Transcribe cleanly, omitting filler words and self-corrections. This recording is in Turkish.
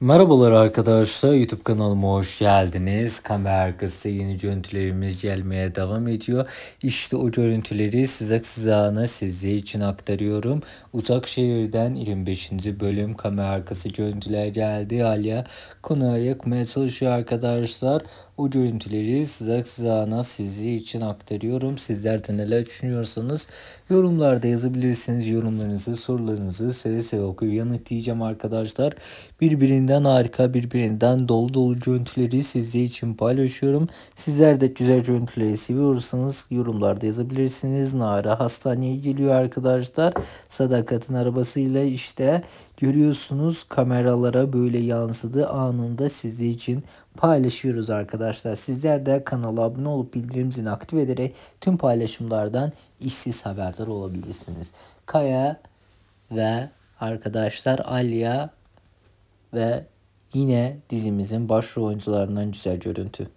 Merhabalar arkadaşlar, YouTube kanalıma hoş geldiniz. Kamera arkası yeni görüntülerimiz gelmeye devam ediyor. İşte o görüntüleri sizler için aktarıyorum. Uzak şehirden 25. bölüm kamera arkası görüntüler geldi. Alya konuğa yakmaya çalışıyor arkadaşlar. O görüntüleri sizler için aktarıyorum. Sizler de neler düşünüyorsanız yorumlarda yazabilirsiniz. Yorumlarınızı, sorularınızı seve seve okuyup yanıtlayacağım arkadaşlar. Birbirinden harika, birbirinden dolu dolu görüntüleri sizler için paylaşıyorum. Sizler de güzel görüntüleri seviyorsanız yorumlarda yazabilirsiniz. Nara hastaneye geliyor arkadaşlar. Sadakat'in arabasıyla işte görüyorsunuz, kameralara böyle yansıdı, anında sizler için paylaşıyoruz arkadaşlar. Sizler de kanala abone olup bildirim zilini aktif ederek tüm paylaşımlardan işsiz haberdar olabilirsiniz. Kaya ve arkadaşlar Alya ve yine dizimizin başrol oyuncularından güzel görüntü.